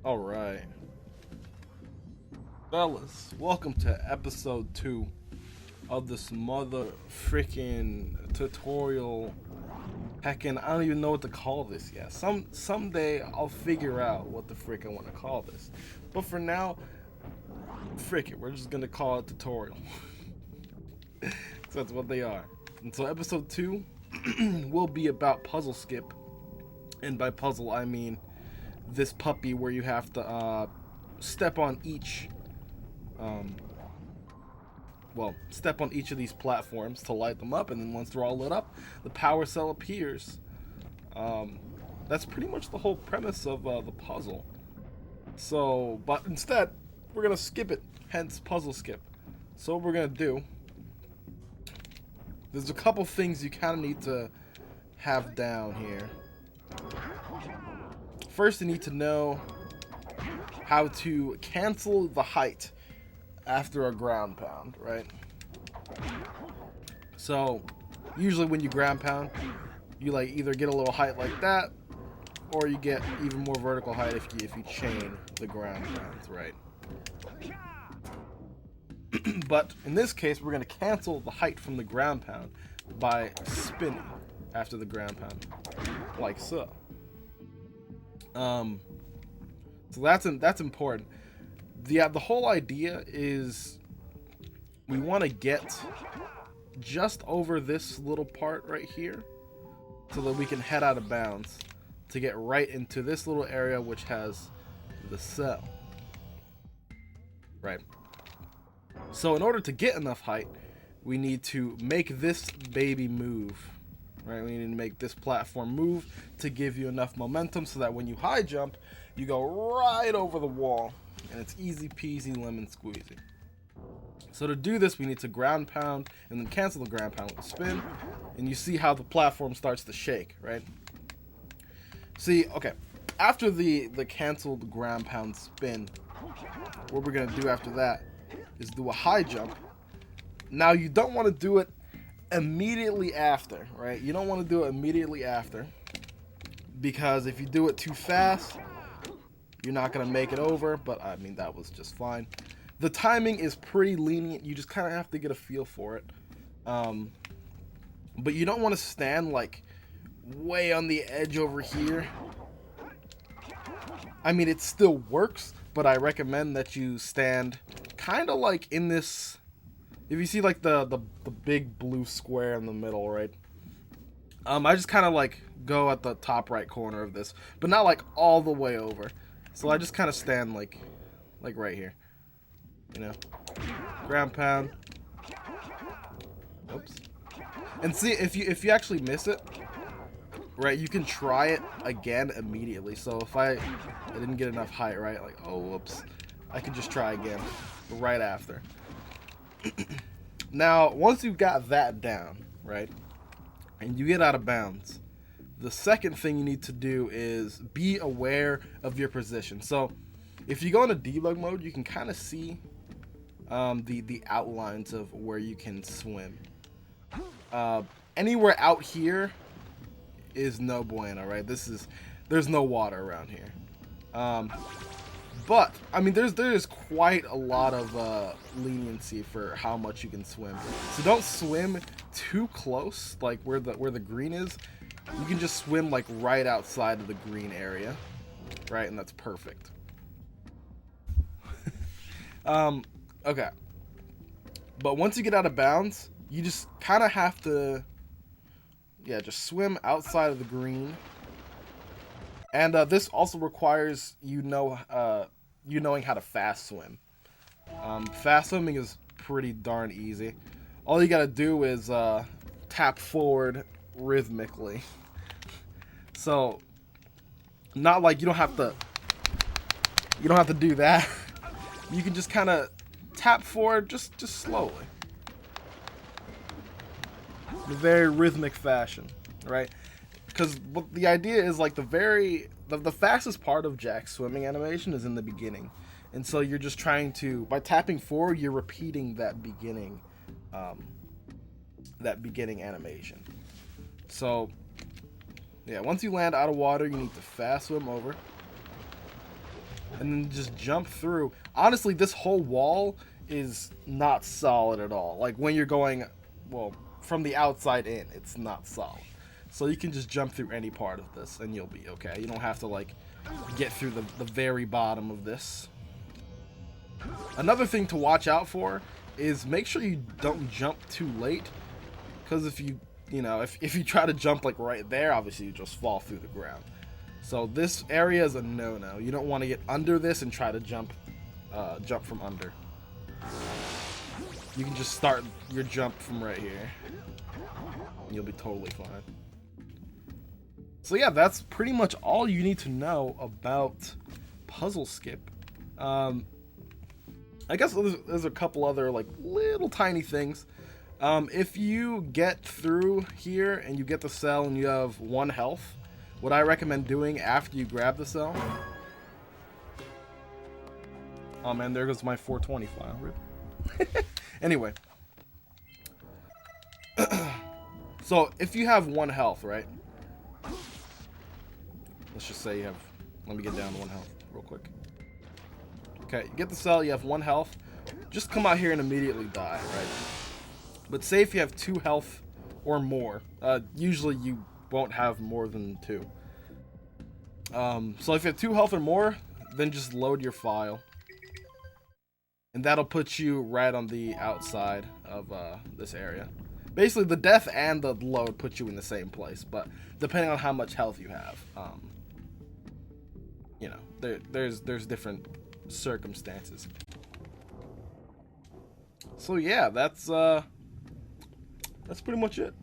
All right, fellas, welcome to episode 2 of this mother freaking tutorial. Heckin', I don't even know what to call this yet. Someday I'll figure out what the frick I want to call this. But for now, frick it, we're just gonna call it tutorial. So that's what they are. And so episode 2 will be about puzzle skip, and by puzzle I mean this puppy where you have to step on each step on each of these platforms to light them up, and then once they're all lit up, the power cell appears. That's pretty much the whole premise of the puzzle. So, but instead, we're gonna skip it, hence puzzle skip. So what we're gonna do, there's a couple things you kind of need to have down here. First, you need to know how to cancel the height after a ground pound, right? So, usually when you ground pound, you like either get a little height like that, or you get even more vertical height if you chain the ground pounds, right? But in this case, we're going to cancel the height from the ground pound by spinning after the ground pound, like so. So that's important. The whole idea is we want to get just over this little part right here so that we can head out of bounds to get right into this little area which has the cell. Right. So in order to get enough height, we need to make this baby move. Right, we need to make this platform move to give you enough momentum so that when you high jump, you go right over the wall, and it's easy peasy lemon squeezy. So to do this, we need to ground pound and then cancel the ground pound with a spin, and you see how the platform starts to shake, right? See, okay, after the canceled ground pound spin, what we're gonna do after that is do a high jump. Now you don't want to do it immediately after, right? You don't want to do it immediately after, because if you do it too fast, you're not going to make it over. But I mean, that was just fine. The timing is pretty lenient. You just kind of have to get a feel for it. But you don't want to stand like way on the edge over here. I mean, it still works, but I recommend that you stand kind of like in this. If you see like the big blue square in the middle, right? I just kind of like go at the top right corner of this, but not like all the way over. So I just kind of stand like right here, you know, ground pound. Oops. And see, if you actually miss it, right, you can try it again immediately. So if I didn't get enough height, right, like, oh whoops, I could just try again right after. Now, once you've got that down, right, and you get out of bounds, the second thing you need to do is be aware of your position. So, if you go into debug mode, you can kind of see the outlines of where you can swim. Anywhere out here is no bueno, right? There's no water around here. But I mean, there's quite a lot of leniency for how much you can swim. So don't swim too close, like where the green is. You can just swim like right outside of the green area, right? And that's perfect. Okay. But once you get out of bounds, you just kind of have to, just swim outside of the green. And this also requires you knowing how to fast swim. Fast swimming is pretty darn easy. All you gotta do is tap forward rhythmically. So, not like you don't have to do that. You can just kind of tap forward just slowly, in a very rhythmic fashion, right? Because the idea is like the fastest part of Jack's swimming animation is in the beginning, and so you're just trying to, by tapping forward, you're repeating that beginning animation. So yeah, once you land out of water, you need to fast swim over. and then just jump through. Honestly, this whole wall is not solid at all. Like when you're going, well, from the outside in, it's not solid. So you can just jump through any part of this and you'll be okay. You don't have to like get through the very bottom of this. Another thing to watch out for is make sure you don't jump too late, because if you try to jump like right there, obviously you just fall through the ground. So this area is a no-no. You don't want to get under this and try to jump from under. You can just start your jump from right here and you'll be totally fine. So yeah, that's pretty much all you need to know about Puzzle Skip. I guess there's a couple other like little tiny things. If you get through here and you get the cell and you have 1 health, what I recommend doing after you grab the cell... Oh man, there goes my 420 file. Rip. Anyway. So, if you have 1 health, right? Let's just say you have... Let me get down to 1 health real quick. Okay, you get the cell, you have 1 health. Just come out here and immediately die, right? But say if you have 2 health or more, usually you won't have more than 2. So if you have 2 health or more, then just load your file. And that'll put you right on the outside of this area. Basically, the death and the load put you in the same place, but depending on how much health you have, you know, there's different circumstances. So yeah, that's pretty much it.